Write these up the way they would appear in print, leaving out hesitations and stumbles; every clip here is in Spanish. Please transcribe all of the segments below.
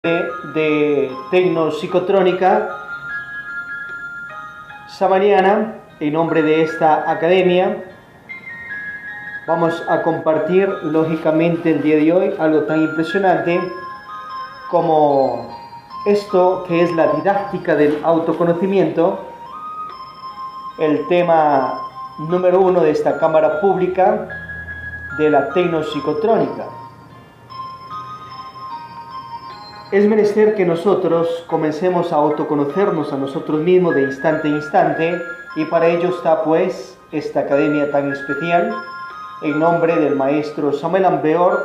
de Tecnopsicotrónica Samariana. En nombre de esta academia vamos a compartir lógicamente el día de hoy algo tan impresionante como esto que es la didáctica del autoconocimiento, el tema número 1 de esta cámara pública de la Tecnopsicotrónica. Es menester que nosotros comencemos a autoconocernos a nosotros mismos de instante en instante, y para ello está pues esta academia tan especial, en nombre del maestro Samuel Ambeor,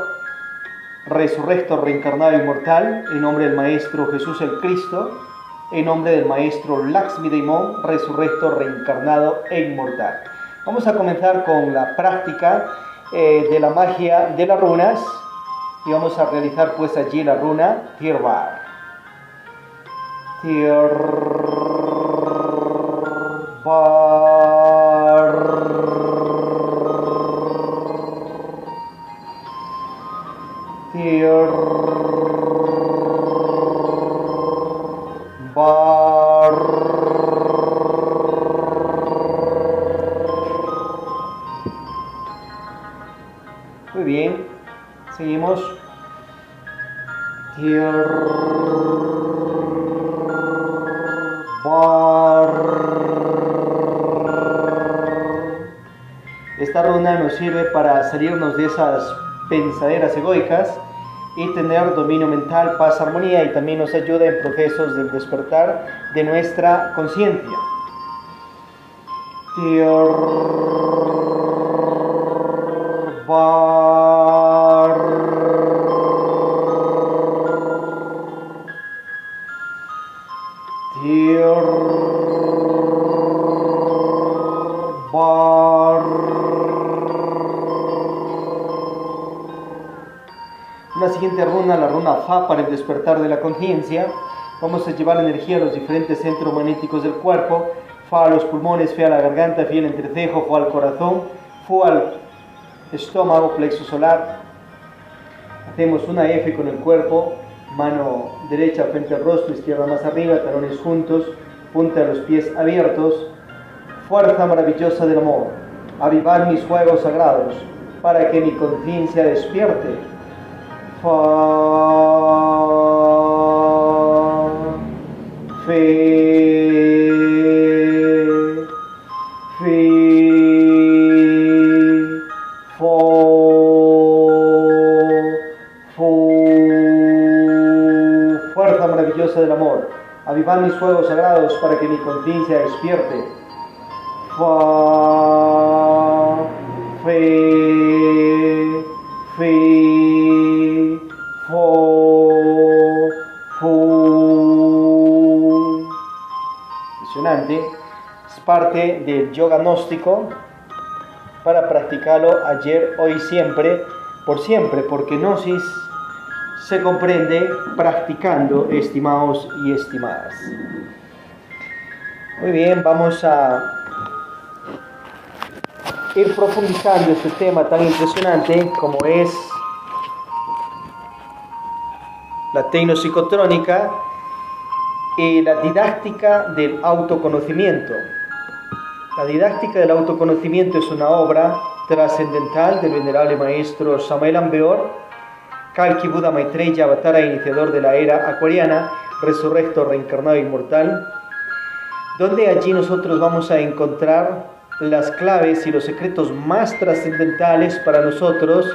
resurrecto, reencarnado, inmortal, en nombre del maestro Jesús el Cristo, en nombre del maestro Laxmi Daimon, resurrecto, reencarnado e inmortal. Vamos a comenzar con la práctica de la magia de las runas. Y vamos a realizar pues allí la runa Tirbar. Muy bien, seguimos. Esta runa nos sirve para salirnos de esas pensaderas egoicas y tener dominio mental, paz, armonía, y también nos ayuda en procesos del despertar de nuestra conciencia. La siguiente runa, la runa Fa, para el despertar de la conciencia. Vamos a llevar la energía a los diferentes centros magnéticos del cuerpo. Fa a los pulmones, Fe a la garganta, Fi al entrecejo, Fa al corazón, Fu al estómago, plexo solar. Hacemos una F con el cuerpo, mano derecha frente al rostro, izquierda más arriba, talones juntos, punta de los pies abiertos. Fuerza maravillosa del amor, avivar mis fuegos sagrados para que mi conciencia despierte. Fa, Fe, Fe, Fo, Fu. Fuerza maravillosa del amor, avivar mis fuegos sagrados para que mi conciencia despierte. Fa, Fe, Fe, Fo, Fu. Impresionante. Es parte del yoga gnóstico para practicarlo ayer, hoy, siempre, porque gnosis se comprende practicando, estimados y estimadas. Muy bien, vamos a ir profundizando este tema tan impresionante como es la tecnopsicotrónica y la didáctica del autoconocimiento. La didáctica del autoconocimiento es una obra trascendental del venerable maestro Samuel Ambeor, Kalki Buda Maitreya, avatara iniciador de la era acuariana, resurrecto, reencarnado, inmortal, donde allí nosotros vamos a encontrar las claves y los secretos más trascendentales para nosotros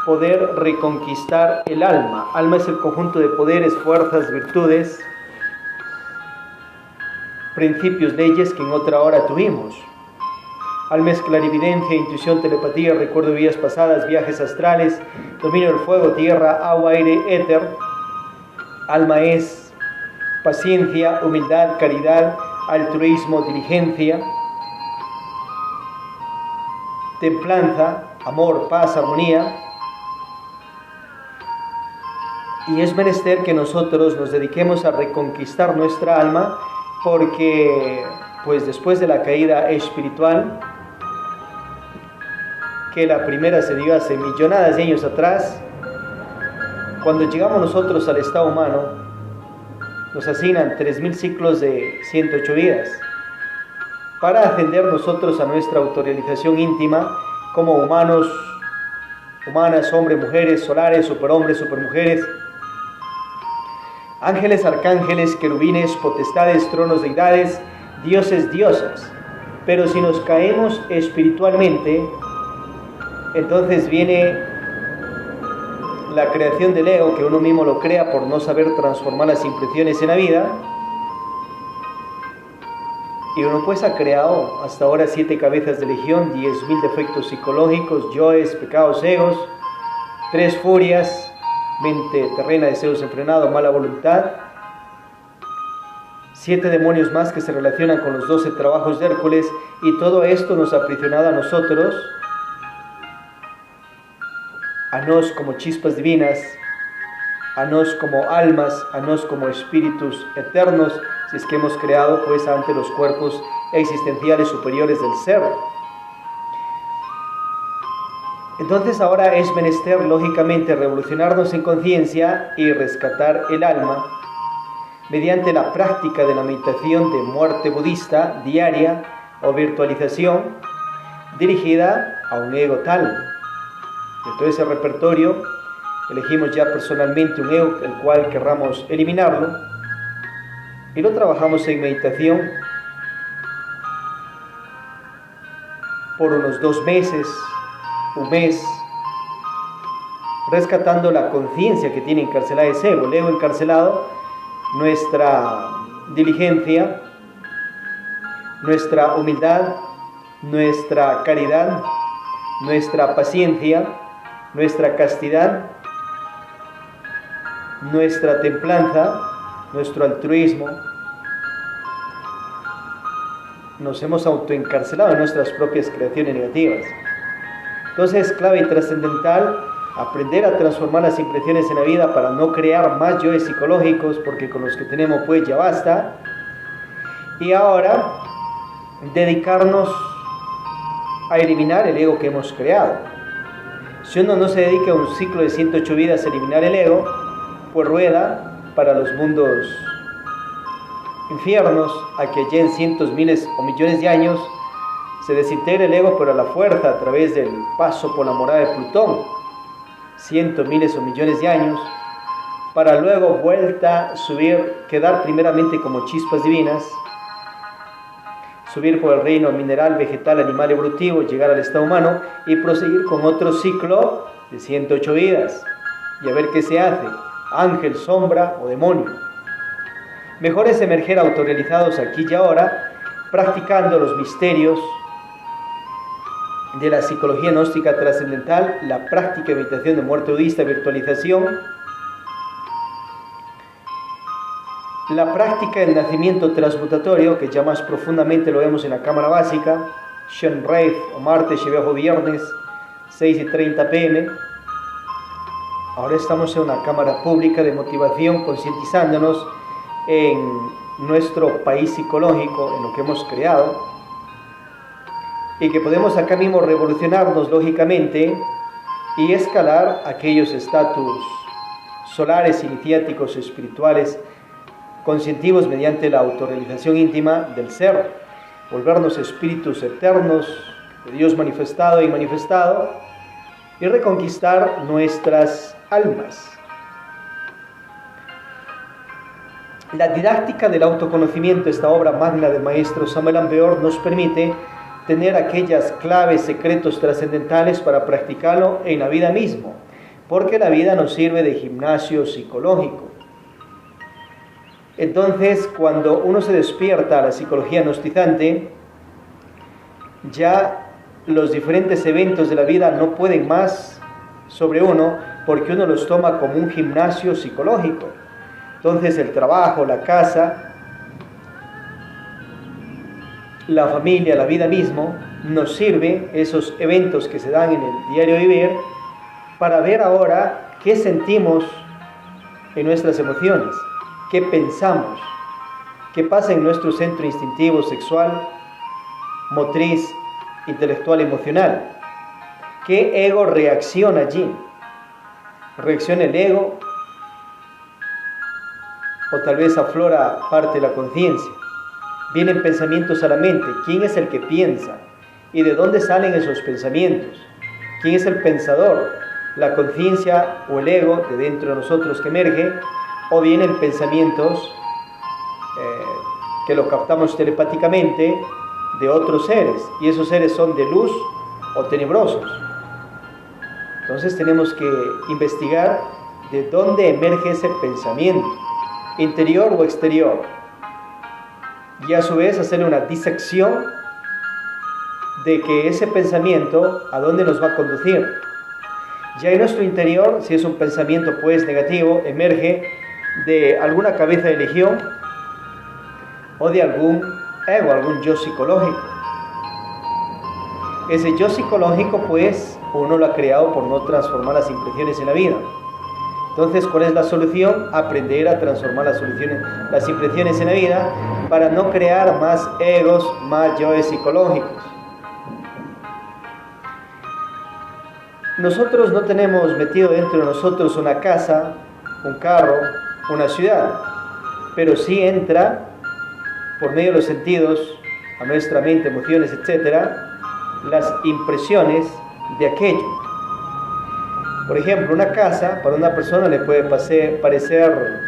poder reconquistar el alma. Alma es el conjunto de poderes, fuerzas, virtudes, principios, leyes que en otra hora tuvimos. Alma es clarividencia, intuición, telepatía, recuerdo de vidas pasadas, viajes astrales, dominio del fuego, tierra, agua, aire, éter. Alma es paciencia, humildad, caridad, altruismo, diligencia, templanza, amor, paz, armonía. Y es menester que nosotros nos dediquemos a reconquistar nuestra alma, porque pues después de la caída espiritual, que la primera se dio hace millonadas de años atrás, cuando llegamos nosotros al estado humano, nos asignan 3000 ciclos de 108 vidas para ascender nosotros a nuestra autorrealización íntima como humanos, humanas, hombres, mujeres, solares, superhombres, supermujeres, ángeles, arcángeles, querubines, potestades, tronos, deidades, dioses, diosas. Pero si nos caemos espiritualmente, entonces viene la creación del ego, que uno mismo lo crea por no saber transformar las impresiones en la vida. Y uno pues ha creado hasta ahora 7 cabezas de legión, 10.000 defectos psicológicos, yoes, pecados, egos, 3 furias, mente terrena, deseos enfrenados, mala voluntad, 7 demonios más que se relacionan con los 12 trabajos de Hércules, y todo esto nos ha aprisionado a nosotros, a nos como chispas divinas, a nos como almas, a nos como espíritus eternos, si es que hemos creado pues ante los cuerpos existenciales superiores del ser. Entonces ahora es menester lógicamente revolucionarnos en conciencia y rescatar el alma mediante la práctica de la meditación de muerte budista diaria o virtualización dirigida a un ego tal. De todo ese repertorio elegimos ya personalmente un ego el cual querramos eliminarlo y lo trabajamos en meditación por unos 2 meses, un mes, rescatando la conciencia que tiene encarcelada ese ego. El ego encarcelado, nuestra diligencia, nuestra humildad, nuestra caridad, nuestra paciencia, nuestra castidad, nuestra templanza, nuestro altruismo. Nos hemos autoencarcelado en nuestras propias creaciones negativas. Entonces es clave y trascendental aprender a transformar las impresiones en la vida para no crear más yoes psicológicos, porque con los que tenemos pues ya basta. Y ahora dedicarnos a eliminar el ego que hemos creado. Si uno no se dedica a un ciclo de 108 vidas a eliminar el ego, pues rueda para los mundos infiernos, a que allá en cientos, miles o millones de años se desintegre el ego, pero a la fuerza a través del paso por la morada de Plutón, cientos, miles o millones de años, para luego vuelta a subir, quedar primeramente como chispas divinas, subir por el reino mineral, vegetal, animal, evolutivo, llegar al estado humano y proseguir con otro ciclo de 108 vidas y a ver qué se hace, ángel, sombra o demonio. Mejor es emerger autorrealizados aquí y ahora, practicando los misterios de la psicología gnóstica trascendental, la práctica de meditación de muerte budista, virtualización, la práctica del nacimiento transmutatorio, que ya más profundamente lo vemos en la cámara básica, Shen Reif o martes, Shebejo viernes, 6:30 p.m. Ahora estamos en una cámara pública de motivación, concientizándonos en nuestro país psicológico, en lo que hemos creado, y que podemos acá mismo revolucionarnos lógicamente y escalar aquellos estatus solares, iniciáticos, espirituales, conscientivos mediante la autorrealización íntima del ser, volvernos espíritus eternos de Dios manifestado y manifestado y reconquistar nuestras almas. La didáctica del autoconocimiento, esta obra magna del maestro Samuel Ambeor, nos permite tener aquellas claves, secretos trascendentales para practicarlo en la vida mismo, porque la vida nos sirve de gimnasio psicológico. Entonces, cuando uno se despierta a la psicología gnostizante, ya los diferentes eventos de la vida no pueden más sobre uno, porque uno los toma como un gimnasio psicológico. Entonces el trabajo, la casa, la familia, la vida mismo, nos sirve esos eventos que se dan en el diario vivir para ver ahora qué sentimos en nuestras emociones, qué pensamos, qué pasa en nuestro centro instintivo, sexual, motriz, intelectual, emocional. ¿Qué ego reacciona allí? Reacciona el ego o tal vez aflora parte de la conciencia. Vienen pensamientos a la mente. ¿Quién es el que piensa? ¿Y de dónde salen esos pensamientos? ¿Quién es el pensador? ¿La conciencia o el ego de dentro de nosotros que emerge? ¿O vienen pensamientos que lo captamos telepáticamente de otros seres? Y esos seres son de luz o tenebrosos. Entonces tenemos que investigar de dónde emerge ese pensamiento, interior o exterior. Y a su vez hacer una disección de que ese pensamiento a dónde nos va a conducir. Ya en nuestro interior, si es un pensamiento pues negativo, emerge de alguna cabeza de legión o de algún ego, algún yo psicológico. Ese yo psicológico pues uno lo ha creado por no transformar las impresiones en la vida. Entonces, ¿cuál es la solución? Aprender a transformar las impresiones en la vida para no crear más egos, más yoes psicológicos. Nosotros no tenemos metido dentro de nosotros una casa, un carro, una ciudad, pero sí entra por medio de los sentidos a nuestra mente, emociones, etcétera, las impresiones de aquello. Por ejemplo, una casa para una persona le puede parecer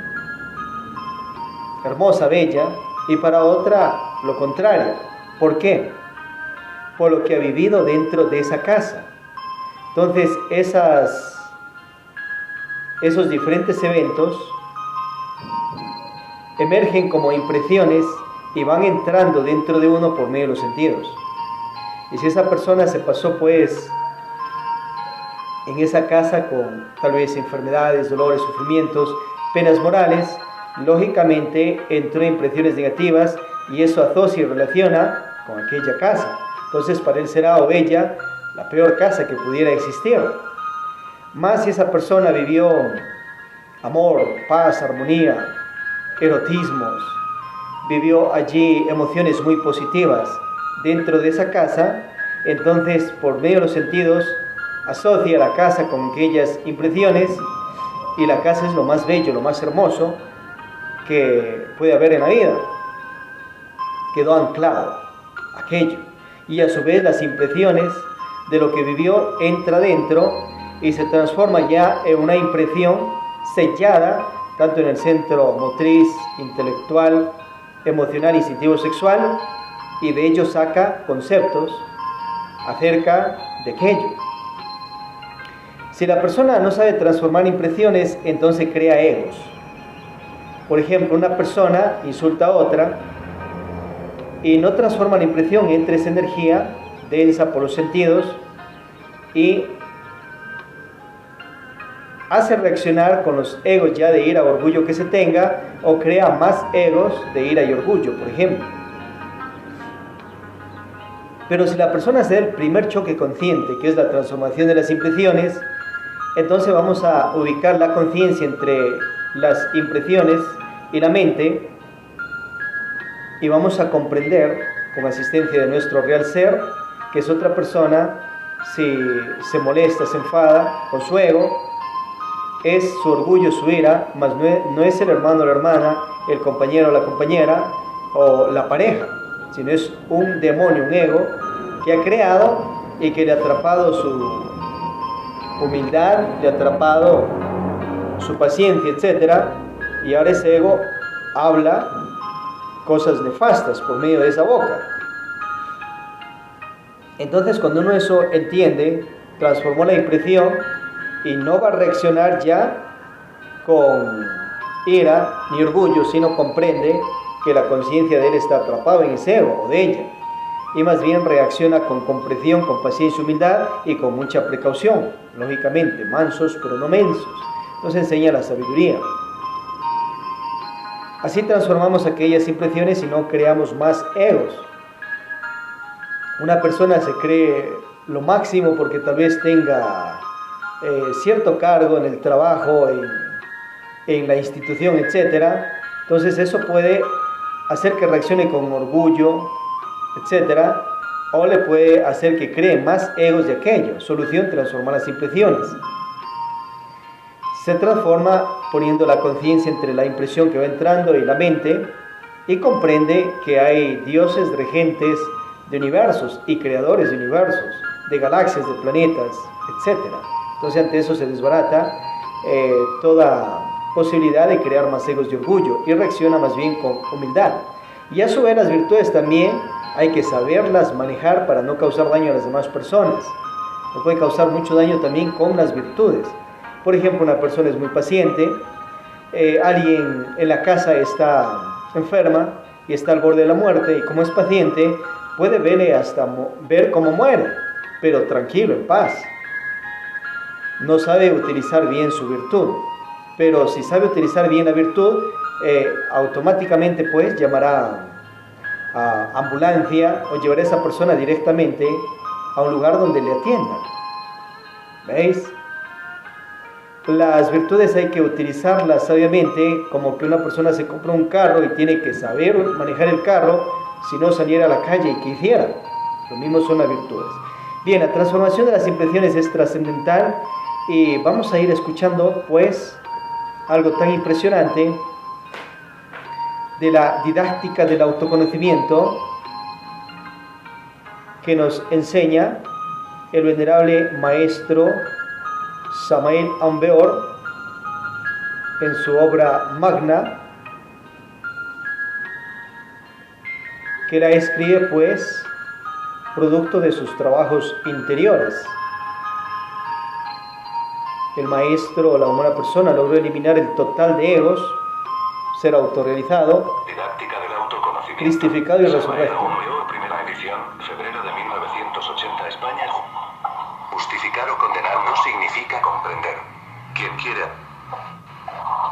hermosa, bella, y para otra lo contrario. ¿Por qué? Por lo que ha vivido dentro de esa casa. Entonces, esos diferentes eventos emergen como impresiones y van entrando dentro de uno por medio de los sentidos. Y si esa persona se pasó pues en esa casa con tal vez enfermedades, dolores, sufrimientos, penas morales, lógicamente entró en impresiones negativas y eso asocia y relaciona con aquella casa. Entonces para él será o ella la peor casa que pudiera existir. Más si esa persona vivió amor, paz, armonía, erotismos, vivió allí emociones muy positivas dentro de esa casa, entonces por medio de los sentidos asocia la casa con aquellas impresiones y la casa es lo más bello, lo más hermoso que puede haber en la vida. Quedó anclado aquello y a su vez las impresiones de lo que vivió entra dentro y se transforma ya en una impresión sellada tanto en el centro motriz, intelectual, emocional, instintivo, sexual, y de ello saca conceptos acerca de aquello. Si la persona no sabe transformar impresiones, entonces crea egos. Por ejemplo, una persona insulta a otra y no transforma la impresión, entra esa energía densa por los sentidos y hace reaccionar con los egos ya de ira o orgullo que se tenga, o crea más egos de ira y orgullo, por ejemplo. Pero si la persona se da el primer choque consciente, que es la transformación de las impresiones, entonces vamos a ubicar la conciencia entre las impresiones y la mente y vamos a comprender, con asistencia de nuestro real ser, que es otra persona. Si se molesta, se enfada con su ego, es su orgullo, su ira, mas no es el hermano o la hermana, el compañero o la compañera o la pareja, sino es un demonio, un ego que ha creado y que le ha atrapado su humildad, le ha atrapado su paciencia, etc. Y ahora ese ego habla cosas nefastas por medio de esa boca. Entonces cuando uno eso entiende, transformó la impresión y no va a reaccionar ya con ira ni orgullo, sino comprende que la conciencia de él está atrapada en ese ego o de ella, y más bien reacciona con comprensión, con paciencia, humildad y con mucha precaución, lógicamente, mansos pero no mensos. Nos enseña la sabiduría. Así transformamos aquellas impresiones y no creamos más egos. Una persona se cree lo máximo porque tal vez tenga cierto cargo en el trabajo, en la institución, etc. Entonces eso puede hacer que reaccione con orgullo, etc. O le puede hacer que cree más egos de aquello. Solución: transformar las impresiones. se transforma poniendo la conciencia entre la impresión que va entrando y la mente, y comprende que hay dioses regentes de universos y creadores de universos, de galaxias, de planetas, etc. Entonces ante eso se desbarata toda posibilidad de crear más egos de orgullo y reacciona más bien con humildad. Y a su vez las virtudes también hay que saberlas manejar para no causar daño a las demás personas. No puede causar mucho daño también con las virtudes. Por ejemplo, una persona es muy paciente, alguien en la casa está enferma y está al borde de la muerte, y como es paciente, puede verle hasta ver cómo muere, pero tranquilo, en paz. No sabe utilizar bien su virtud, pero si sabe utilizar bien la virtud, automáticamente pues llamará a ambulancia o llevará a esa persona directamente a un lugar donde le atiendan. ¿Veis? Las virtudes hay que utilizarlas sabiamente, como que una persona se compra un carro y tiene que saber manejar el carro, si no saliera a la calle y que hiciera. Lo mismo son las virtudes. Bien, la transformación de las impresiones es trascendental y vamos a ir escuchando pues algo tan impresionante de la didáctica del autoconocimiento que nos enseña el venerable maestro Samael Aun Weor en su obra magna, que la escribe pues producto de sus trabajos interiores. El maestro, la humana persona, logró eliminar el total de egos, ser autorrealizado, cristificado y resurrecto. Primera edición, febrero de 1980, España. Justificar o condenar no significa comprender. Quien quiera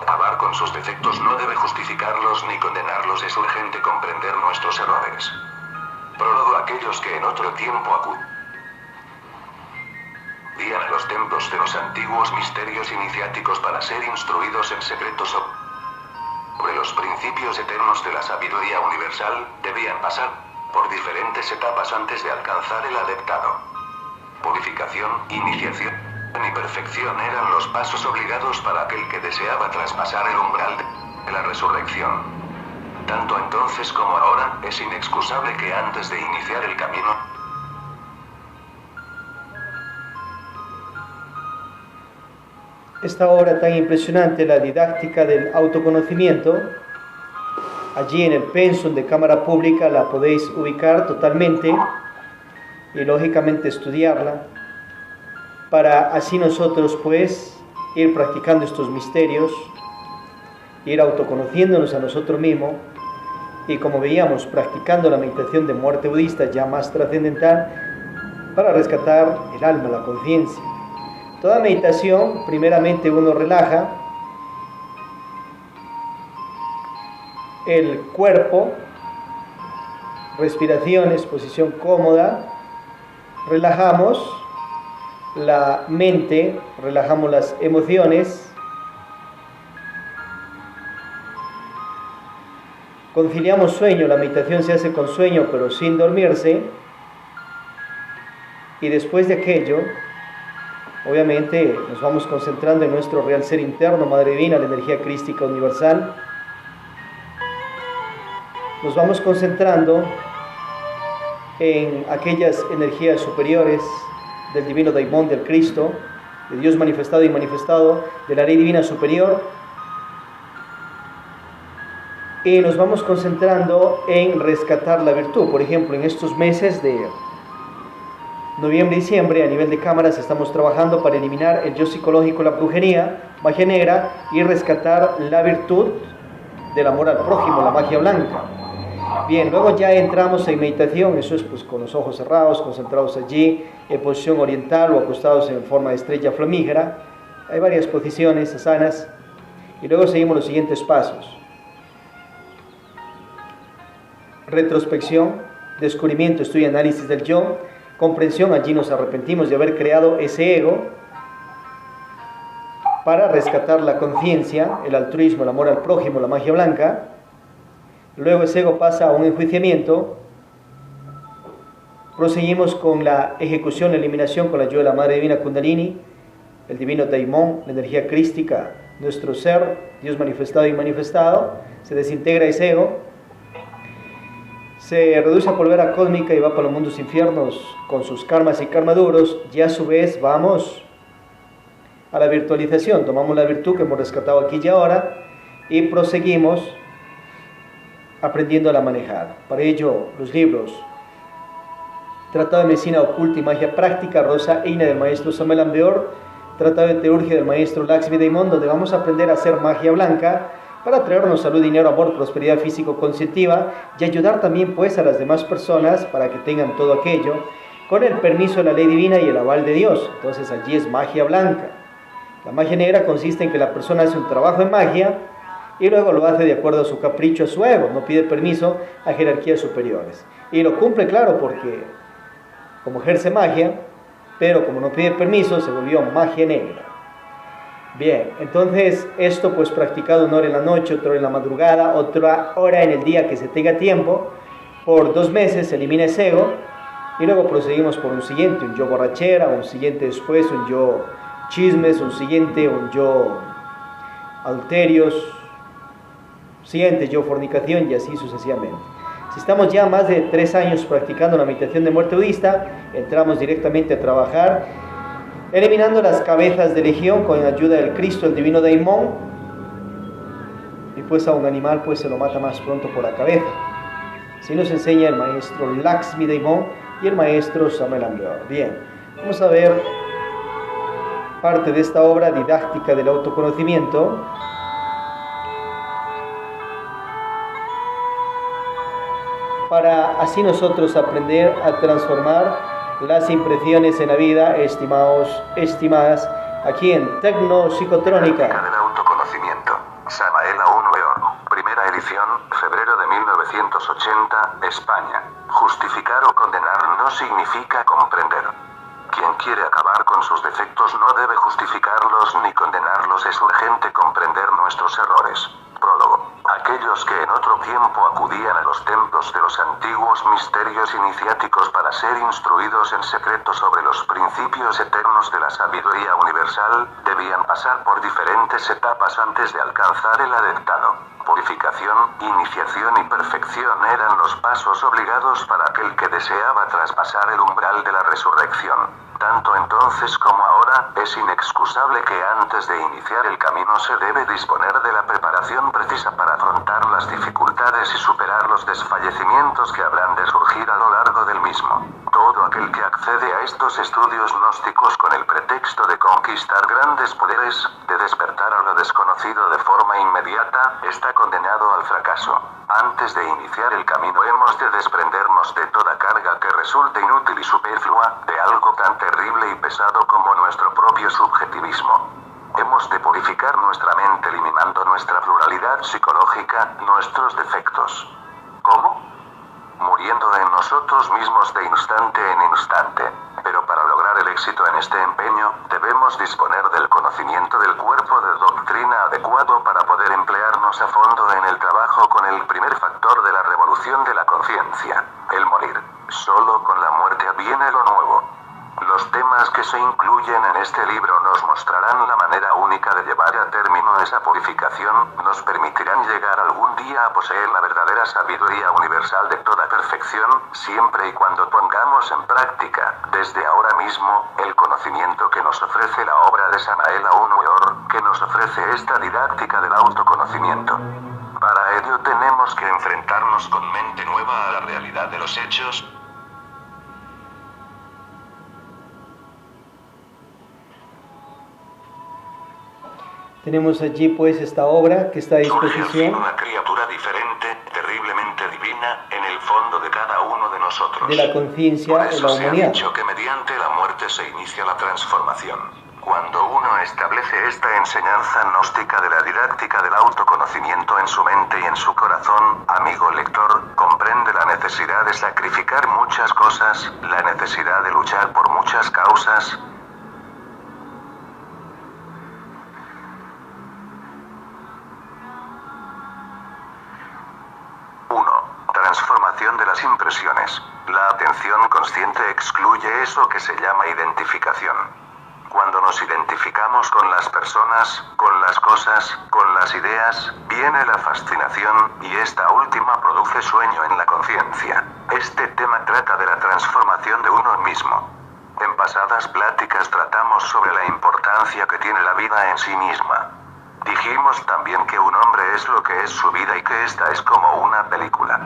acabar con sus defectos no debe justificarlos ni condenarlos. Es urgente comprender nuestros errores. Prólogo. Aquellos que en otro tiempo acudían a los templos de los antiguos misterios iniciáticos para ser instruidos en secreto sobre los principios eternos de la sabiduría universal, debían pasar por diferentes etapas antes de alcanzar el adeptado. Purificación, iniciación y perfección eran los pasos obligados para aquel que deseaba traspasar el umbral de la resurrección. Tanto entonces como ahora, es inexcusable que antes de iniciar el camino esta obra tan impresionante, la didáctica del autoconocimiento, allí en el pensum de Cámara Pública la podéis ubicar totalmente y lógicamente estudiarla, para así nosotros pues ir practicando estos misterios, ir autoconociéndonos a nosotros mismos y, como veíamos, practicando la meditación de muerte budista ya más trascendental para rescatar el alma, la conciencia. Toda meditación, primeramente uno relaja el cuerpo, respiraciones, posición cómoda, relajamos la mente, relajamos las emociones, conciliamos sueño, la meditación se hace con sueño pero sin dormirse, y después de aquello, obviamente nos vamos concentrando en nuestro real ser interno, Madre Divina, la energía crística universal. Nos vamos concentrando en aquellas energías superiores del divino Daimon, del Cristo, de Dios manifestado y manifestado, de la ley divina superior. Y nos vamos concentrando en rescatar la virtud. Por ejemplo, en estos meses de noviembre y diciembre, a nivel de cámaras, estamos trabajando para eliminar el yo psicológico, la brujería, magia negra, y rescatar la virtud del amor al prójimo, la magia blanca. Bien, luego ya entramos en meditación, eso es pues con los ojos cerrados, concentrados allí, en posición oriental o acostados en forma de estrella flamígera. Hay varias posiciones asanas, y luego seguimos los siguientes pasos. Retrospección, descubrimiento, estudio y análisis del yo. Comprensión, allí nos arrepentimos de haber creado ese ego para rescatar la conciencia, el altruismo, el amor al prójimo, la magia blanca. Luego ese ego pasa a un enjuiciamiento. Proseguimos con la ejecución, la eliminación con la ayuda de la Madre Divina Kundalini el divino daimon, la energía crística, nuestro ser, Dios manifestado y manifestado, se desintegra ese ego, se reduce a polvera cósmica y va para los mundos infiernos con sus karmas y karmaduros, y a su vez vamos a la virtualización, tomamos la virtud que hemos rescatado aquí y ahora y proseguimos aprendiéndola a manejar. Para ello, los libros Tratado de Medicina Oculta y Magia Práctica, Rosa Eina del maestro Samuel Ambeor, Tratado de Teurgia del maestro Laxmi Daimon, donde vamos a aprender a hacer magia blanca para traernos salud, dinero, amor, prosperidad físico-conscientiva y ayudar también pues a las demás personas para que tengan todo aquello con el permiso de la ley divina y el aval de Dios. Entonces allí es magia blanca. La magia negra consiste en que la persona hace un trabajo en magia y luego lo hace de acuerdo a su capricho, a su ego, no pide permiso a jerarquías superiores. Y lo cumple, claro, porque como ejerce magia, pero como no pide permiso, se volvió magia negra. Bien, entonces esto pues practicado una hora en la noche, otra hora en la madrugada, otra hora en el día que se tenga tiempo, por 2 meses se elimina ese ego y luego proseguimos por un siguiente, un yo borrachera, un siguiente después, un yo chismes, un siguiente, un yo adulterios, siguiente yo fornicación y así sucesivamente. Si estamos ya más de 3 años practicando la meditación de muerte budista, entramos directamente a trabajar eliminando las cabezas de legión con ayuda del Cristo, el divino Daimon, y pues a un animal pues se lo mata más pronto por la cabeza. Así nos enseña el maestro Laxmi Daimon y el maestro Samuel Ambeor. Bien, vamos a ver parte de esta obra didáctica del autoconocimiento. Para así nosotros aprender a transformar las impresiones en la vida, estimados, estimadas, aquí en Tecnopsicotrónica. Del autoconocimiento. Samael Aun Weor. Primera edición, febrero de 1980, España. Justificar o condenar no significa comprender. Quien quiere acabar con sus defectos no debe justificarlos ni condenarlos. Es urgente comprender nuestros errores. Prólogo. Aquellos que en otro tiempo acudían a los templos de los antiguos misterios iniciáticos para ser instruidos en secreto sobre los principios eternos de la sabiduría universal, debían pasar por diferentes etapas antes de alcanzar el adeptado. Purificación, iniciación y perfección eran los pasos obligados para aquel que deseaba traspasar el umbral de la resurrección. Tanto entonces como ahora, es inexcusable que antes de iniciar el camino se debe disponer de la preparación precisa para afrontar las dificultades y superar los desfallecimientos que habrán de surgir a lo largo del mismo. Todo aquel que accede a estos estudios gnósticos con el pretexto de conquistar grandes poderes, de despertar a lo desconocido de forma inmediata, está condenado al fracaso. Antes de iniciar el camino hemos de desprendernos de toda carga que resulte inútil y superflua, de algo tan terrible y pesado como nuestro propio subjetivismo. Hemos de purificar nuestra mente eliminando nuestra pluralidad psicológica, nuestros defectos. ¿Cómo? Muriendo en nosotros mismos de instante en instante. Pero para lograr el éxito en este empeño, debemos disponer del conocimiento del cuerpo de doctrina adecuado para poder emplearnos a fondo en el trabajo con el primer factor de la revolución de la conciencia, el morir. Solo con la muerte viene lo nuevo. Los temas que se incluyen en este libro nos mostrarán la manera única de llevar a término esa purificación, nos permitirán llegar algún día a poseer la verdadera sabiduría universal de toda perfección, siempre y cuando pongamos en práctica, desde ahora mismo, el conocimiento que nos ofrece la obra de Samael Aun Weor, que nos ofrece esta didáctica del autoconocimiento. Para ello tenemos que enfrentarnos con mente nueva a la realidad de los hechos. Tenemos allí pues esta obra que está a disposición. Una criatura diferente, terriblemente divina, en el fondo de cada uno de nosotros. De la conciencia en la se ha humanidad. dicho que mediante la muerte se inicia la transformación. Cuando uno establece esta enseñanza gnóstica de la didáctica del autoconocimiento en su mente y en su corazón, amigo lector, comprende la necesidad de sacrificar muchas cosas, la necesidad de luchar por muchas causas. 1. Transformación de las impresiones. La atención consciente excluye eso que se llama identificación. Cuando nos nos identificamos con las personas, con las cosas, con las ideas, viene la fascinación, y esta última produce sueño en la conciencia. Este tema trata de la transformación de uno mismo. En pasadas pláticas tratamos sobre la importancia que tiene la vida en sí misma. Dijimos también que un hombre es lo que es su vida y que esta es como una película.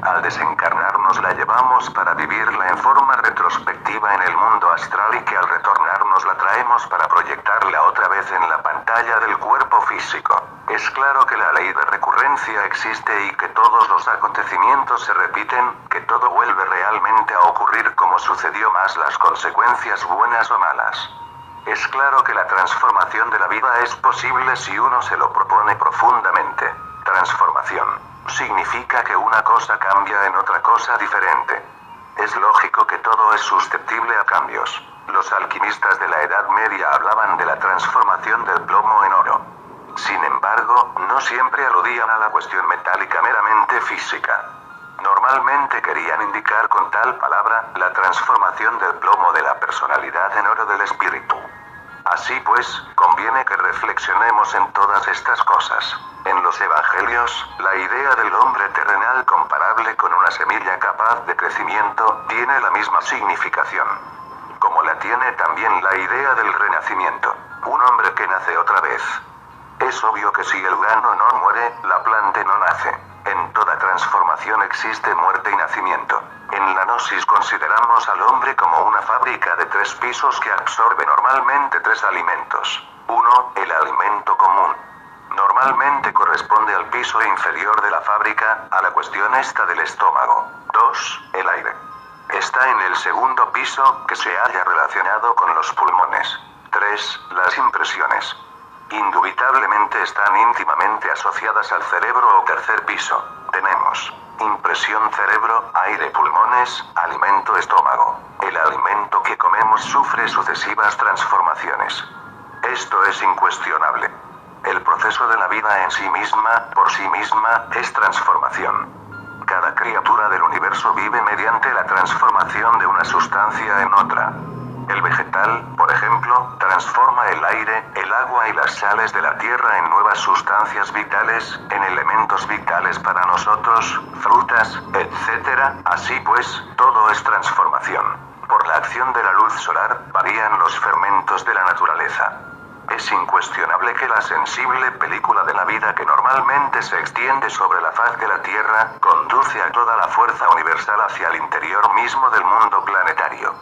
Al desencarnarnos la llevamos para vivirla en forma retrospectiva en el mundo astral y que al retornarnos la traemos para proyectarla otra vez en la pantalla del cuerpo físico. Es claro que la ley de recurrencia existe y que todos los acontecimientos se repiten, que todo vuelve realmente a ocurrir como sucedió más las consecuencias buenas o malas. Es claro que la transformación de la vida es posible si uno se lo propone profundamente. Transformación significa que una cosa cambia en otra cosa diferente. Es lógico que todo es susceptible a cambios. Los alquimistas de la Edad Media hablaban de la transformación del plomo en oro. Sin embargo, no siempre aludían a la cuestión metálica meramente física. Normalmente querían indicar con tal palabra la transformación del plomo de la personalidad en oro del espíritu. Así pues, conviene que reflexionemos en todas estas cosas. En los evangelios, la idea del hombre terrenal comparable con una semilla capaz de crecimiento, tiene la misma significación. Como la tiene también la idea del renacimiento, un hombre que nace otra vez. Es obvio que si el grano no muere, la planta no nace. En toda transformación existe muerte y nacimiento. En la gnosis consideramos al hombre como una fábrica de 3 pisos que absorbe normalmente 3 alimentos. 1, el alimento común. Normalmente corresponde al piso inferior de la fábrica, a la cuestión esta del estómago. 2, el aire. Está en el segundo piso, que se halla relacionado con los pulmones. 3, las impresiones. Indubitablemente están íntimamente asociadas al cerebro o tercer piso. Tenemos impresión cerebro, aire pulmones, alimento estómago. El alimento que comemos sufre sucesivas transformaciones. Esto es incuestionable. El proceso de la vida en sí misma, por sí misma, es transformación. Cada criatura del universo vive mediante la transformación de una sustancia en otra. El vegetal, por ejemplo, transforma el aire, el agua y las sales de la tierra en nuevas sustancias vitales, en elementos vitales para nosotros, frutas, etc. Así pues, todo es transformación. Por la acción de la luz solar, varían los fermentos de la naturaleza. Es incuestionable que la sensible película de la vida que normalmente se extiende sobre la faz de la Tierra, conduce a toda la fuerza universal hacia el interior mismo del mundo planetario.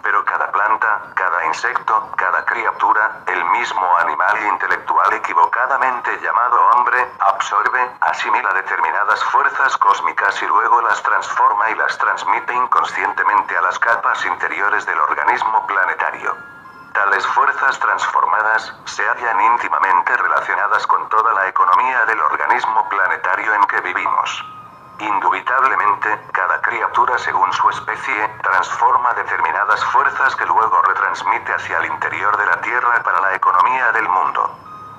Pero cada planta, cada insecto, cada criatura, el mismo animal intelectual equivocadamente llamado hombre, absorbe, asimila determinadas fuerzas cósmicas y luego las transforma y las transmite inconscientemente a las capas interiores del organismo planetario. Tales fuerzas transformadas se hallan íntimamente relacionadas con toda la economía del organismo planetario en que vivimos. Indubitablemente, cada criatura según su especie, transforma determinadas fuerzas que luego retransmite hacia el interior de la Tierra para la economía del mundo.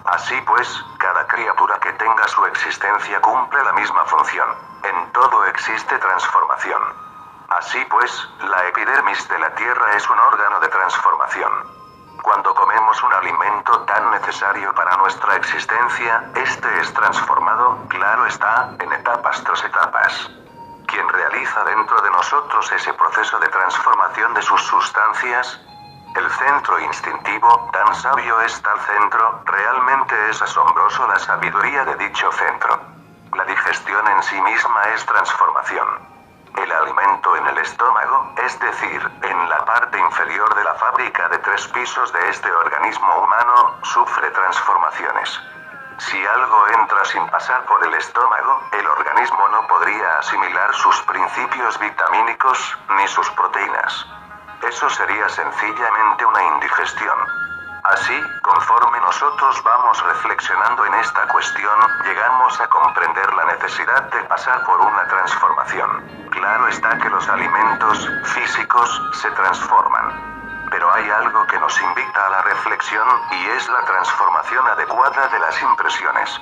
Así pues, cada criatura que tenga su existencia cumple la misma función. En todo existe transformación. Así pues, la epidermis de la Tierra es un órgano de transformación. Cuando comemos un alimento tan necesario para nuestra existencia, este es transformado, claro está, en etapas tras etapas. Quien realiza dentro de nosotros ese proceso de transformación de sus sustancias, el centro instintivo, tan sabio es tal centro, realmente es asombroso la sabiduría de dicho centro. La digestión en sí misma es transformación. El alimento en el estómago, es decir, en la parte inferior de la fábrica de 3 pisos de este organismo humano, sufre transformaciones. Si algo entra sin pasar por el estómago, el organismo no podría asimilar sus principios vitamínicos, ni sus proteínas. Eso sería sencillamente una indigestión. Así, conforme nosotros vamos reflexionando en esta cuestión, llegamos a comprender la necesidad de pasar por una transformación. Claro está que los alimentos físicos se transforman. Pero hay algo que nos invita a la reflexión, y es la transformación adecuada de las impresiones.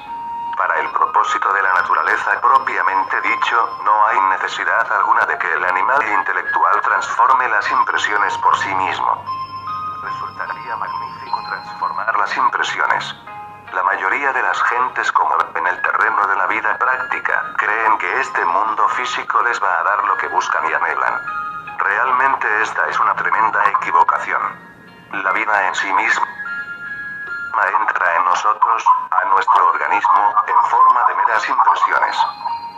Para el propósito de la naturaleza propiamente dicho, no hay necesidad alguna de que el animal intelectual transforme las impresiones por sí mismo. Resultaría magnífico las impresiones. La mayoría de las gentes, como en el terreno de la vida práctica, creen que este mundo físico les va a dar lo que buscan y anhelan. Realmente esta es una tremenda equivocación. La vida en sí misma entra en nosotros, a nuestro organismo, en forma de meras impresiones.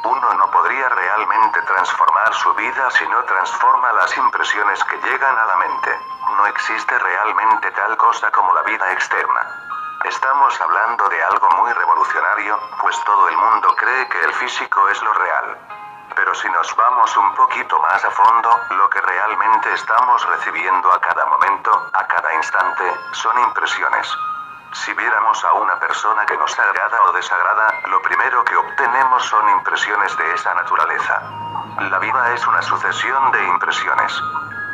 Uno no podría realmente transformar su vida si no transforma las impresiones que llegan a la mente. No existe realmente tal cosa como la vida externa. Estamos hablando de algo muy revolucionario, pues todo el mundo cree que el físico es lo real. Pero si nos vamos un poquito más a fondo, lo que realmente estamos recibiendo a cada momento, a cada instante, son impresiones. Si viéramos a una persona que nos agrada o desagrada, lo primero que obtenemos son impresiones de esa naturaleza. La vida es una sucesión de impresiones.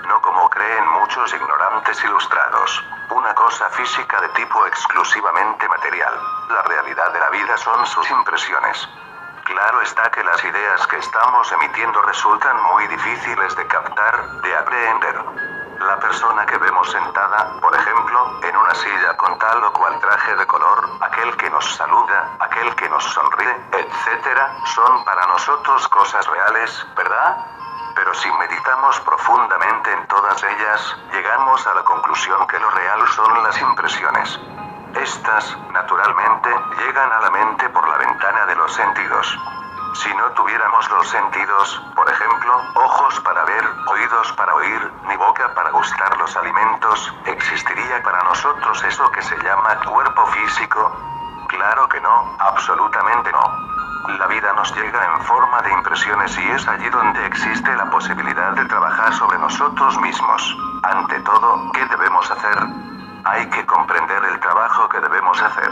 No como creen muchos ignorantes ilustrados, una cosa física de tipo exclusivamente material. La realidad de la vida son sus impresiones. Claro está que las ideas que estamos emitiendo resultan muy difíciles de captar, de aprehender. La persona que vemos sentada, por ejemplo, en una silla con tal o cual traje de color, aquel que nos saluda, aquel que nos sonríe, etc., son para nosotros cosas reales, ¿verdad? Pero si meditamos profundamente en todas ellas, llegamos a la conclusión que lo real son las impresiones. Estas, naturalmente, llegan a la mente por la ventana de los sentidos. Si no tuviéramos los sentidos, por ejemplo, ojos para ver, oídos para oír, ni boca para gustar los alimentos, ¿existiría para nosotros eso que se llama cuerpo físico? Claro que no, absolutamente no. La vida nos llega en forma de impresiones y es allí donde existe la posibilidad de trabajar sobre nosotros mismos. Ante todo, ¿qué debemos hacer? Hay que comprender el trabajo que debemos hacer.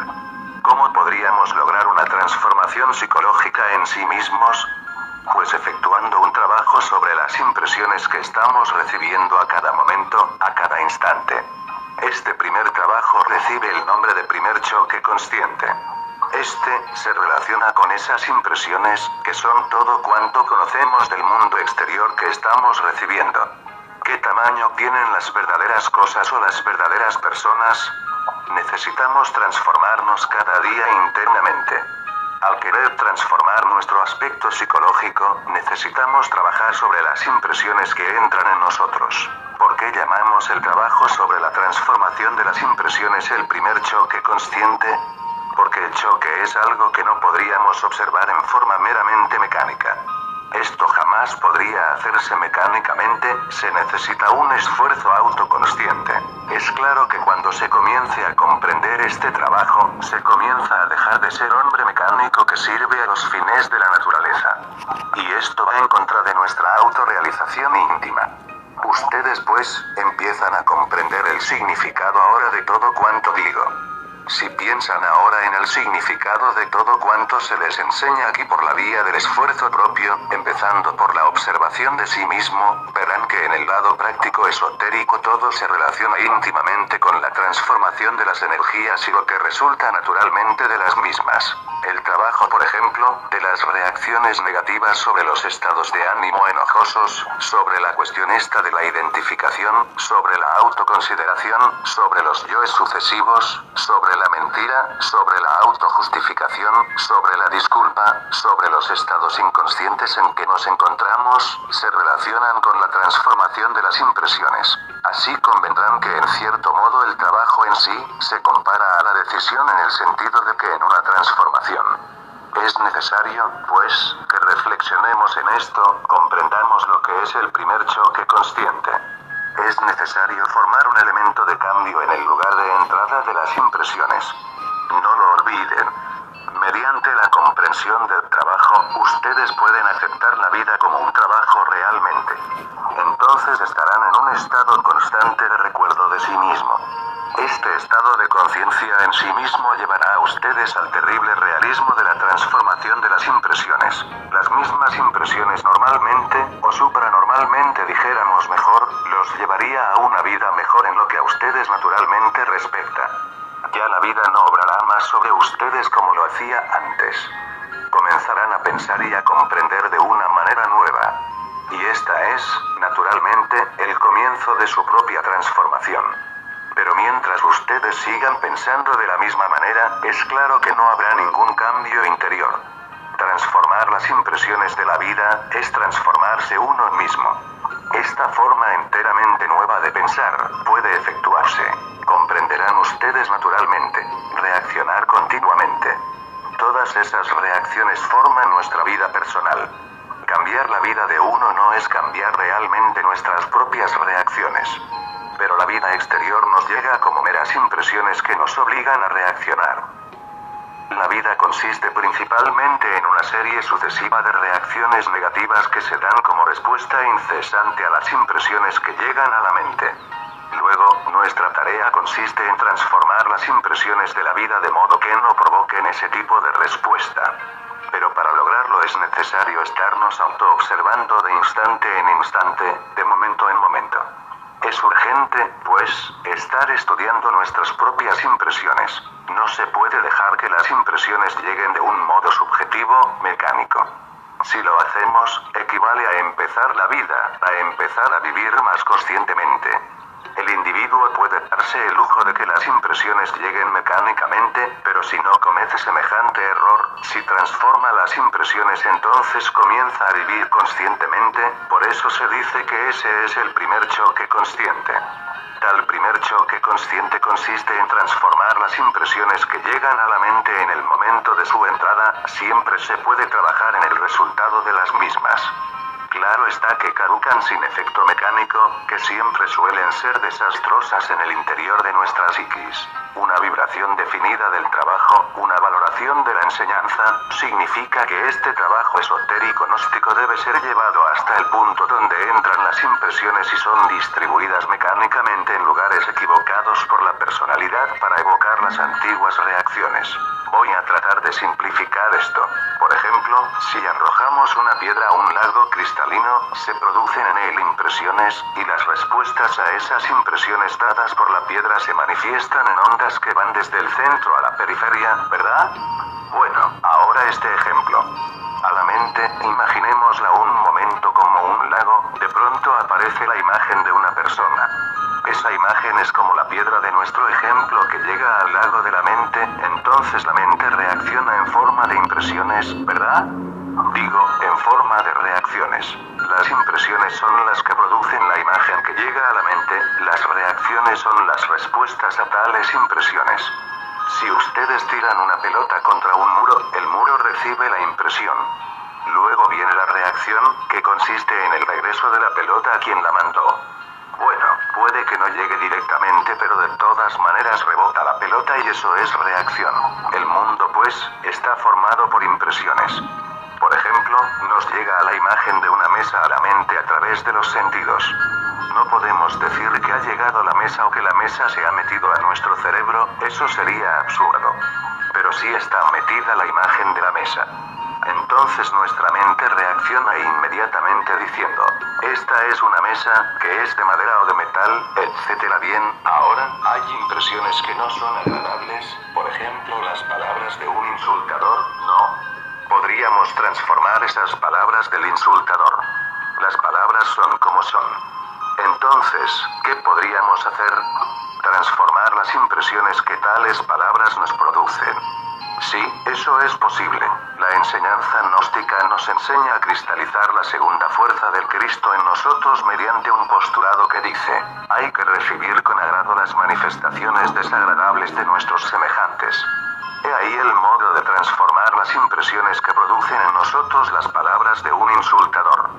¿Cómo podríamos lograr una transformación psicológica en sí mismos? Pues efectuando un trabajo sobre las impresiones que estamos recibiendo a cada momento, a cada instante. Este primer trabajo recibe el nombre de primer choque consciente. Este se relaciona con esas impresiones, que son todo cuanto conocemos del mundo exterior que estamos recibiendo. ¿Qué tamaño tienen las verdaderas cosas o las verdaderas personas? Necesitamos transformarnos cada día internamente. Al querer transformar nuestro aspecto psicológico, necesitamos trabajar sobre las impresiones que entran en nosotros. ¿Por qué llamamos el trabajo sobre la transformación de las impresiones el primer choque consciente? Porque el choque es algo que no podríamos observar en forma meramente mecánica. Esto jamás podría hacerse mecánicamente, se necesita un esfuerzo autoconsciente. Es claro que cuando se comience a comprender este trabajo, se comienza a dejar de ser hombre mecánico que sirve a los fines de la naturaleza. Y esto va en contra de nuestra autorrealización íntima. Ustedes pues, empiezan a comprender el significado ahora de todo cuanto digo. Si piensan ahora en el significado de todo cuanto se les enseña aquí por la vía del esfuerzo propio, empezando por la observación de sí mismo, verán que en el lado práctico esotérico todo se relaciona íntimamente con la transformación de las energías y lo que resulta naturalmente de las mismas. El trabajo, por ejemplo, de las reacciones negativas sobre los estados de ánimo enojosos, sobre la cuestión esta de la identificación, sobre la autoconsideración, sobre los yoes sucesivos, sobre la mentira, sobre la autojustificación, sobre la disculpa, sobre los estados inconscientes en que nos encontramos, se relacionan con la transformación de las impresiones. Así convendrán que en cierto modo el trabajo en sí, se compara a la decisión en el sentido de que en una transformación es necesario, pues, que reflexionemos en esto, comprendamos lo que es el primer choque consciente. Es necesario formar un elemento de cambio en el lugar de entrada de las impresiones. No lo olviden. Mediante la comprensión del trabajo, ustedes pueden aceptar la vida como un trabajo realmente. Entonces estarán en un estado constante de recuerdo de sí mismo. Este estado de conciencia en sí mismo llevará a ustedes al terrible realismo de la transformación de las impresiones. Las mismas impresiones normalmente, o supranormalmente dijéramos mejor, los llevaría a una vida mejor en lo que a ustedes naturalmente respecta. Ya la vida no obrará más sobre ustedes como lo hacía antes. Comenzarán a pensar y a comprender de una manera nueva. Y esta es, naturalmente, el comienzo de su propia transformación. Pero mientras ustedes ustedes sigan pensando de la misma manera, es claro que no habrá ningún cambio interior. Transformar las impresiones de la vida es transformarse uno mismo. Esta forma enteramente nueva de pensar puede efectuarse, comprenderán ustedes naturalmente, reaccionar continuamente. Todas esas reacciones forman nuestra vida personal. Cambiar la vida de uno no es cambiar realmente nuestras propias reacciones. Pero la vida exterior nos llega como meras impresiones que nos obligan a reaccionar. La vida consiste principalmente en una serie sucesiva de reacciones negativas que se dan como respuesta incesante a las impresiones que llegan a la mente. Luego, nuestra tarea consiste en transformar las impresiones de la vida de modo que no provoquen ese tipo de respuesta. Pero para lograrlo es necesario estarnos autoobservando de instante en instante, de momento en momento. Es urgente, pues, estar estudiando nuestras propias impresiones. No se puede dejar que las impresiones lleguen de un modo subjetivo, mecánico. Si lo hacemos, equivale a empezar la vida, a empezar a vivir más conscientemente. El individuo puede darse el lujo de que las impresiones lleguen mecánicamente, pero si no comete semejante error, si transforma las impresiones entonces comienza a vivir conscientemente, por eso se dice que ese es el primer choque consciente. Tal primer choque consciente consiste en transformar las impresiones que llegan a la mente en el momento de su entrada, siempre se puede trabajar en el resultado de las mismas. Claro está que caducan sin efecto mecánico, que siempre suelen ser desastrosas en el interior de nuestra psiquis. Una vibración definida del trabajo, una valoración de la enseñanza, significa que este trabajo esotérico gnóstico debe ser llevado hasta el punto donde entran las impresiones y son distribuidas mecánicamente en lugares equivocados por la personalidad para evocar las antiguas reacciones. Voy a tratar de simplificar esto. Por ejemplo, si arrojamos una piedra a un lago cristalino, se producen en él impresiones, y las respuestas a esas impresiones dadas por la piedra se manifiestan en ondas que van desde el centro a la periferia, ¿verdad? Bueno, ahora este ejemplo. A la mente, imaginémosla un momento como un lago, de pronto aparece la imagen de una persona. Esa imagen es como la piedra de nuestro ejemplo que llega al lago de la mente, entonces la mente reacciona en forma de impresiones, ¿verdad? Digo, en forma de reacciones. Las impresiones son las que producen la imagen que llega a la mente, las reacciones son las respuestas a tales impresiones. Si ustedes tiran una pelota contra un muro, el muro recibe la impresión. Luego viene la reacción, que consiste en el regreso de la pelota a quien la mandó. Bueno, puede que no llegue directamente, pero de todas maneras rebota la pelota y eso es reacción. El mundo, pues, está formado por impresiones. Por ejemplo, nos llega a la imagen de una mesa a la mente a través de los sentidos. No podemos decir que ha llegado la mesa o que la mesa se ha metido a nuestro cerebro, eso sería absurdo. Pero sí está metida la imagen de la mesa. Entonces nuestra mente reacciona inmediatamente diciendo, esta es una mesa, que es de madera o de metal, etc. Bien, ahora, hay impresiones que no son agradables, por ejemplo las palabras de un insultador, ¿no? Podríamos transformar esas palabras del insultador. Las palabras son como son. Entonces, ¿qué podríamos hacer? Transformar las impresiones que tales palabras nos producen. Sí, eso es posible. La enseñanza gnóstica nos enseña a cristalizar la segunda fuerza del Cristo en nosotros mediante un postulado que dice, hay que recibir con agrado las manifestaciones desagradables de nuestros semejantes. He ahí el modo de transformar las impresiones que producen en nosotros las palabras de un insultador.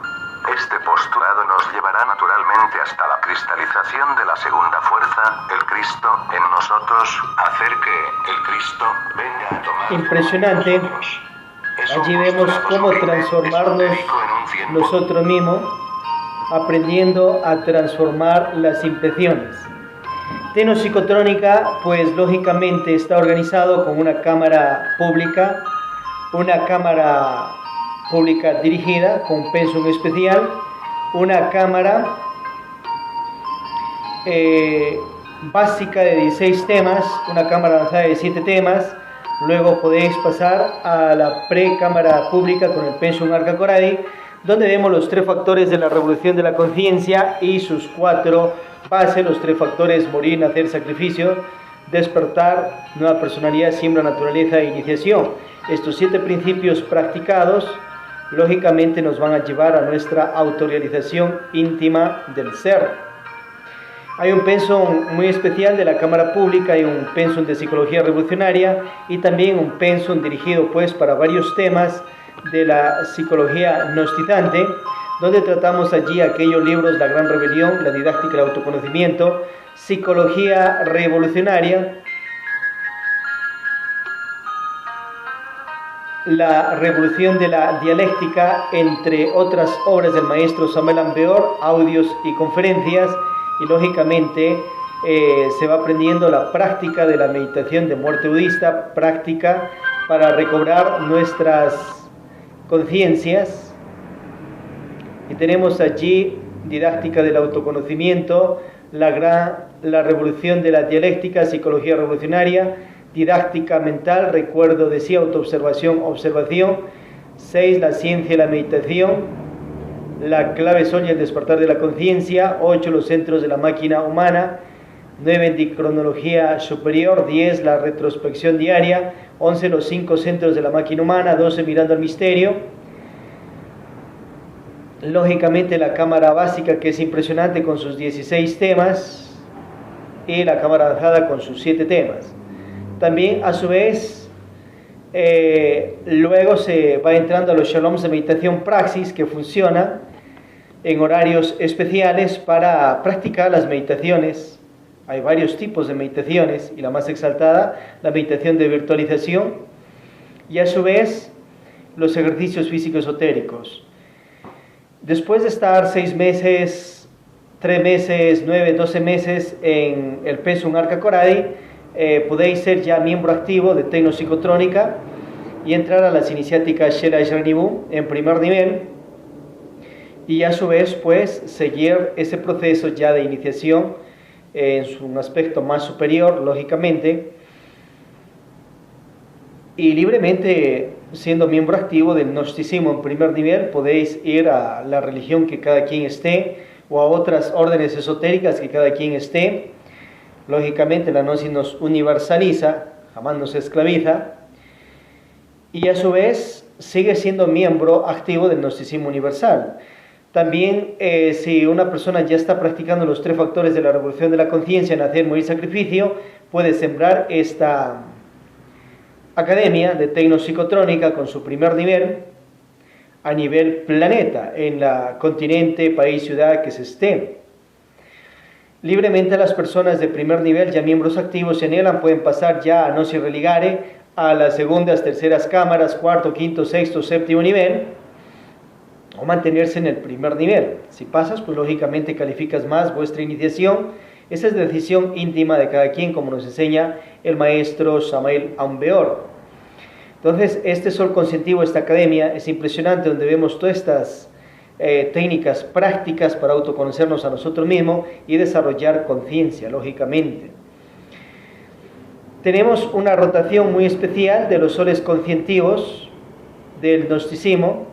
Este postulado nos llevará naturalmente hasta la cristalización de la segunda fuerza, el Cristo, en nosotros, hacer que el Cristo venga a tomar. Impresionante. Allí vemos cómo transformarnos nosotros mismos, aprendiendo a transformar las impresiones. Tecnopsicotrónica, pues lógicamente está organizado con una cámara pública dirigida con pensum especial, una cámara básica de 16 temas, una cámara avanzada de 7 temas. Luego podéis pasar a la pre-cámara pública con el pensum Arca Coradi, donde vemos los 3 factores de la revolución de la conciencia y sus 4 bases, los 3 factores: morir, nacer, sacrificio, despertar, nueva personalidad, siembra, naturaleza e iniciación. Estos 7 principios practicados, lógicamente, nos van a llevar a nuestra autorrealización íntima del ser. Hay un pensum muy especial de la Cámara Pública, hay un pensum de psicología revolucionaria y también un pensum dirigido pues para varios temas de la psicología gnostizante, donde tratamos allí aquellos libros: La Gran Rebelión, La Didáctica del Autoconocimiento, Psicología Revolucionaria, La Revolución de la Dialéctica, entre otras obras del maestro Samuel Ambeor, audios y conferencias. Y lógicamente se va aprendiendo la práctica de la meditación de muerte budista, práctica para recobrar nuestras conciencias. Y tenemos allí Didáctica del Autoconocimiento, la Revolución de la Dialéctica, Psicología Revolucionaria, Didáctica Mental, Recuerdo de sí, Autoobservación, Observación. 6. La Ciencia y la Meditación. La clave sol y el despertar de la conciencia. 8. Los centros de la máquina humana. 9. Endocronología superior. 10. La retrospección diaria. 11. Los 5 centros de la máquina humana. 12. Mirando al misterio. Lógicamente la cámara básica, que es impresionante con sus 16 temas, y la cámara avanzada con sus 7 temas. También a su vez luego se va entrando a los shaloms de meditación praxis, que funciona en horarios especiales para practicar las meditaciones. Hay varios tipos de meditaciones y la más exaltada, la meditación de virtualización, y a su vez los ejercicios físicos esotéricos. Después de estar 6 meses, 3 meses, 9, 12 meses en el pensum Arca Coradi, podéis ser ya miembro activo de Tecnopsicotrónica y entrar a las iniciáticas Shela Yarnibu en primer nivel, y a su vez pues seguir ese proceso ya de iniciación en su aspecto más superior, lógicamente, y libremente, siendo miembro activo del gnosticismo en primer nivel, podéis ir a la religión que cada quien esté, o a otras órdenes esotéricas que cada quien esté. Lógicamente la gnosis nos universaliza, jamás nos esclaviza, y a su vez sigue siendo miembro activo del gnosticismo universal. También si una persona ya está practicando los 3 factores de la revolución de la conciencia, nacer, morir, sacrificio, puede sembrar esta academia de Tecnopsicotrónica con su primer nivel a nivel planeta, en la continente, país, ciudad que se esté. Libremente las personas de primer nivel, ya miembros activos en ELAN, pueden pasar ya a Gnosis Religare, a las segundas, terceras cámaras, cuarto, quinto, sexto, séptimo nivel, o mantenerse en el primer nivel. Si pasas, pues lógicamente calificas más vuestra iniciación. Esa es la decisión íntima de cada quien, como nos enseña el maestro Samuel Ambeor. Entonces, este sol consentivo, esta academia, es impresionante, donde vemos todas estas técnicas prácticas para autoconocernos a nosotros mismos y desarrollar conciencia, lógicamente. Tenemos una rotación muy especial de los soles conscientivos del gnosticismo.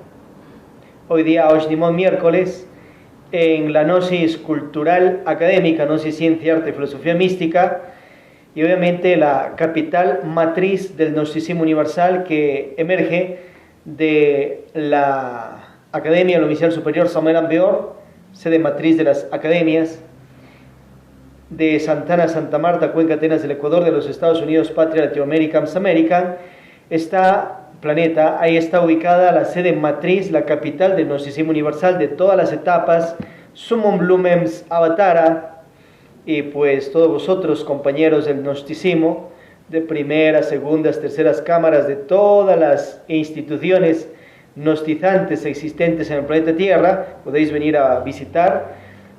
Hoy día, Oshnimon, miércoles, en la gnosis cultural académica, gnosis ciencia, arte, filosofía mística, y obviamente la capital matriz del gnosticismo universal, que emerge de la Academia Oficial Superior Samuel Ambeor, sede matriz de las academias de Santana, Santa Marta, Cuenca, Atenas del Ecuador, de los Estados Unidos, patria Latinoamérica, América. Esta planeta, ahí está ubicada la sede matriz, la capital del gnosticismo universal de todas las etapas, Summum Lumens Avatara, y pues todos vosotros, compañeros del gnosticismo, de primeras, segundas, terceras cámaras, de todas las instituciones gnostizantes existentes en el planeta Tierra, podéis venir a visitar,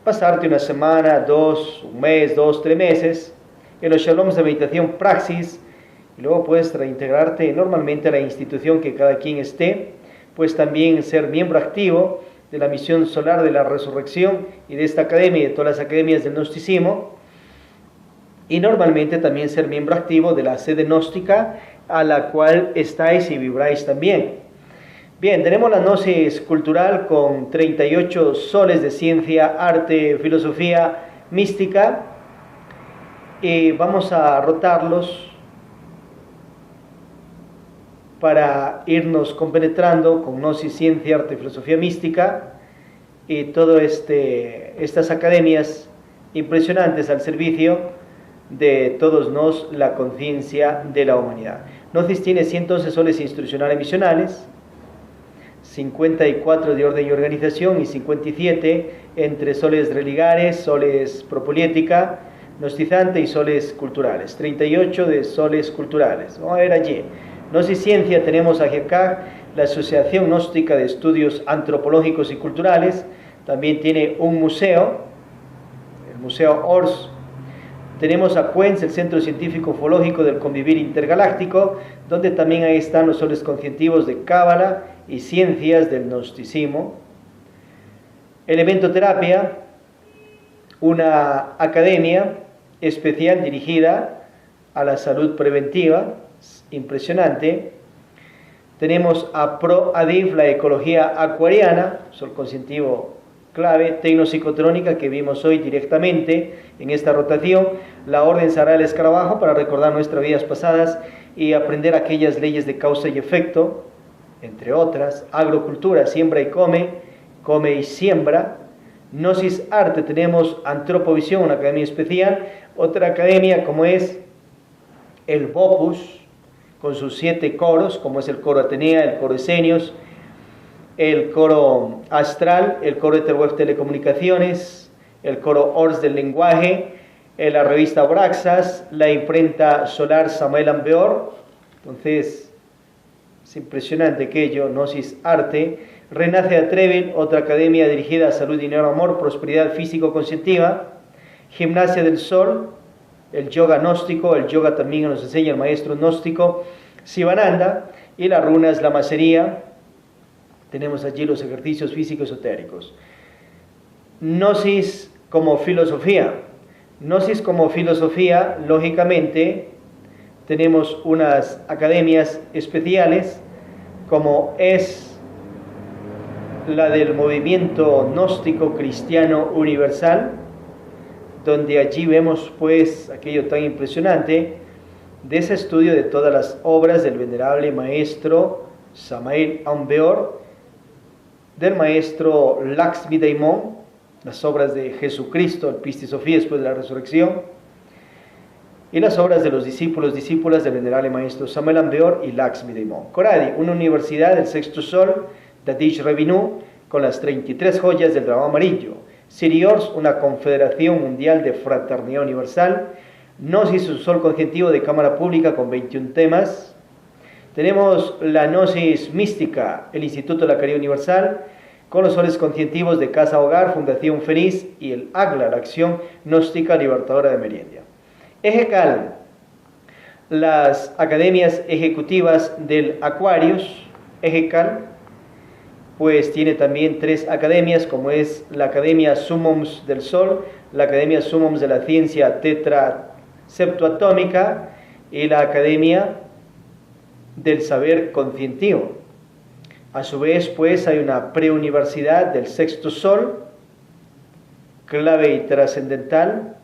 pasarte una semana, 2, un mes, 2, 3 meses, en los shaloms de meditación praxis, y luego puedes reintegrarte normalmente a la institución que cada quien esté, pues también ser miembro activo de la misión solar de la resurrección y de esta academia y de todas las academias del gnosticismo, y normalmente también ser miembro activo de la sede gnóstica a la cual estáis y vibráis también. Bien, tenemos la gnosis cultural con 38 soles de ciencia, arte, filosofía, mística, y vamos a rotarlos para irnos compenetrando con Gnosis, Ciencia, Arte y Filosofía Mística y todas estas academias impresionantes al servicio de todos nos la conciencia de la humanidad. Gnosis tiene 111 soles instruccionales misionales, 54 de orden y organización y 57 entre soles religares, soles propoliética, gnosticante y soles culturales, 38 de soles culturales. Vamos a ver allí. Gnosis Ciencia tenemos acá la Asociación Gnóstica de Estudios Antropológicos y Culturales, también tiene un museo, el Museo Ors. Tenemos a CUENS, el Centro Científico Ufológico del Convivir Intergaláctico, donde también ahí están los soles conscientivos de Cábala y Ciencias del Gnosticismo. Elementoterapia, una academia especial dirigida a la salud preventiva, impresionante. Tenemos a ProADIF, la ecología acuariana, sol conscientivo clave, tecnopsicotrónica que vimos hoy directamente en esta rotación, la Orden Sagrada del Escarabajo para recordar nuestras vidas pasadas y aprender aquellas leyes de causa y efecto, entre otras, agrocultura, siembra y come y siembra. Gnosis Arte tenemos Antropovisión, una academia especial, otra academia como es el Bopus, con sus 7 coros, como es el coro Atenea, el coro Esenios, el coro Astral, el coro Etherweb Telecomunicaciones, el coro Ors del Lenguaje, la revista Braxas, la imprenta solar Samael Ambeor. Entonces, es impresionante aquello. Gnosis Arte, Renace Atrevil, otra academia dirigida a salud, dinero, amor, prosperidad físico-conscientiva, Gimnasia del Sol, el yoga gnóstico, el yoga también nos enseña el maestro gnóstico Sivananda, y las runas, la macería. Tenemos allí los ejercicios físicos esotéricos. Gnosis como filosofía. Gnosis como filosofía, lógicamente, tenemos unas academias especiales, como es la del movimiento gnóstico cristiano universal, donde allí vemos pues aquello tan impresionante de ese estudio de todas las obras del venerable maestro Samael Ambeor, del maestro Laxmi Daimon, las obras de Jesucristo, el Pistis Sofía después de la resurrección, y las obras de los discípulas del venerable maestro Samael Ambeor y Laxmi Daimon. Coradi, una universidad del sexto sol, Dadish Revinu, con las 33 joyas del dragón amarillo. Siriors, una confederación mundial de fraternidad universal. Gnosis, un sol conscientivo de cámara pública con 21 temas. Tenemos la Gnosis mística, el Instituto de la Caridad Universal, con los soles conscientivos de Casa Hogar, Fundación Feliz y el AGLA, la Acción Gnóstica Libertadora de Meriendia. Ejecal, las academias ejecutivas del Aquarius. Ejecal pues tiene también 3 academias, como es la Academia Summums del Sol, la Academia Summums de la Ciencia Tetra Septuatómica y la Academia del Saber Conscientivo. A su vez, pues, hay una preuniversidad del sexto sol, clave y trascendental.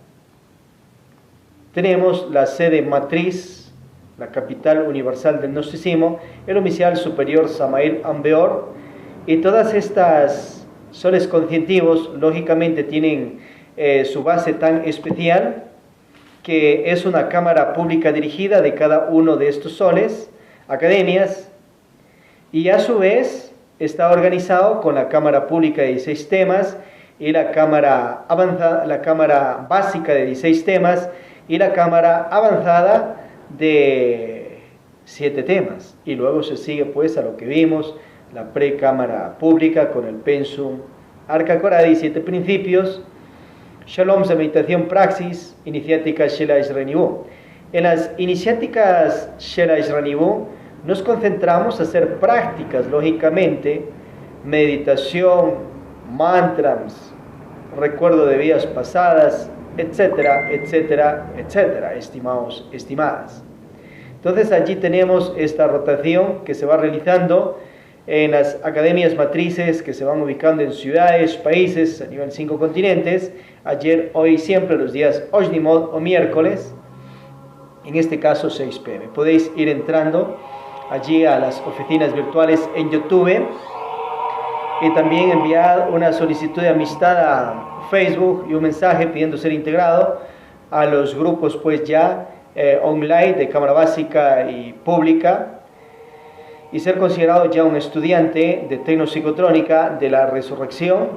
Tenemos la sede matriz, la capital universal del gnosticismo, el oficial superior Samael Ambeor, y todas estas soles conscientivos, lógicamente, tienen su base tan especial que es una cámara pública dirigida de cada uno de estos soles, academias, y a su vez está organizado con la cámara pública de 16 temas y la cámara avanzada, la cámara básica de 16 temas y la cámara avanzada de 7 temas. Y luego se sigue pues a lo que vimos, la precámara pública con el pensum Arca Coradi, 7 principios, Shalom, meditación, praxis, iniciática Shela Isranibu. En las iniciáticas Shela Isranibu nos concentramos a hacer prácticas, lógicamente, meditación, mantras, recuerdo de vidas pasadas, etcétera, etcétera, etcétera, estimados, estimadas. Entonces allí tenemos esta rotación que se va realizando en las academias matrices que se van ubicando en ciudades, países, a nivel 5 continentes, ayer, hoy, siempre, los días Ojnimot o miércoles, en este caso 6 p.m. Podéis ir entrando allí a las oficinas virtuales en YouTube y también enviar una solicitud de amistad a Facebook y un mensaje pidiendo ser integrado a los grupos pues ya online de Cámara Básica y Pública, y ser considerado ya un estudiante de Tecnopsicotrónica de la Resurrección,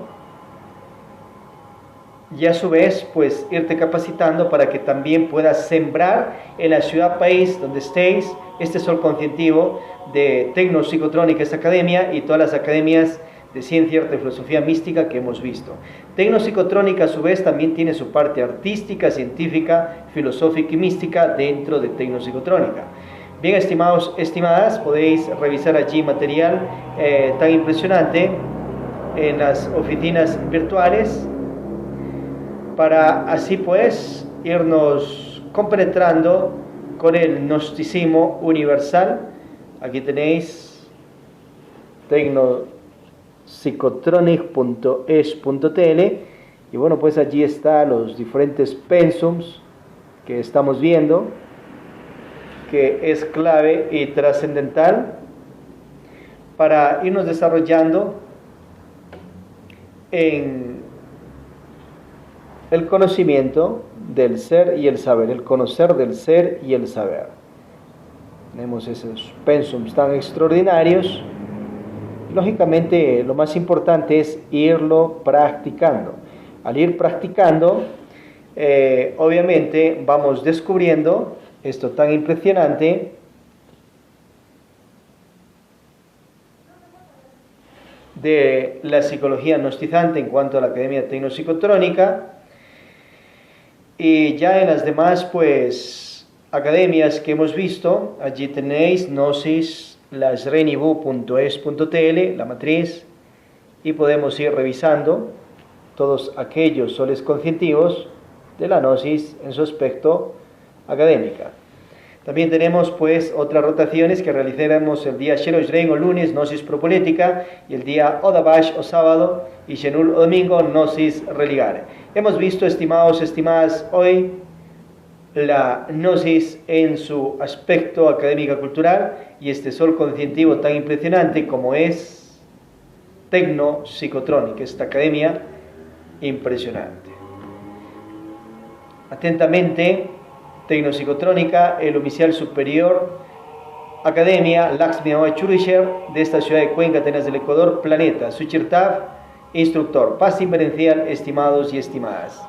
y a su vez pues irte capacitando para que también puedas sembrar en la ciudad país donde estéis este sol conscientivo de Tecnopsicotrónica, esta academia, y todas las academias de ciencia, arte y filosofía mística que hemos visto. Tecnopsicotrónica a su vez también tiene su parte artística, científica, filosófica y mística dentro de Tecnopsicotrónica. Bien, estimados, estimadas, podéis revisar allí material tan impresionante en las oficinas virtuales, para así pues irnos compenetrando con el gnosticismo universal. Aquí tenéis tecnopsicotronic.es.tl, y bueno, pues allí están los diferentes pensums que estamos viendo, que es clave y trascendental para irnos desarrollando en el conocimiento del ser y el saber, el conocer del ser y el saber. Tenemos esos pensums tan extraordinarios. Lógicamente, lo más importante es irlo practicando. Al ir practicando, obviamente vamos descubriendo esto tan impresionante de la psicología gnostizante en cuanto a la Academia Tecnopsicotrónica, y ya en las demás pues academias que hemos visto, allí tenéis Gnosis, lasrenibu.es.tl, la matriz, y podemos ir revisando todos aquellos soles conscientivos de la Gnosis en su aspecto académica. También tenemos pues otras rotaciones que realizaremos el día Sherosh Rein o lunes, Gnosis Propolética, y el día Odabash o sábado, y Shenul o domingo, Gnosis Religare. Hemos visto, estimados, estimadas, hoy la Gnosis en su aspecto académico-cultural y este sol conscientivo tan impresionante como es Tecnopsicotrónica, esta academia impresionante. Atentamente, Tecnopsicotrónica, el oficial superior Academia Laxmi Amay Churisher de esta ciudad de Cuenca, Atenas del Ecuador, Planeta, Suchirtav, instructor. Paz inverencial, estimados y estimadas.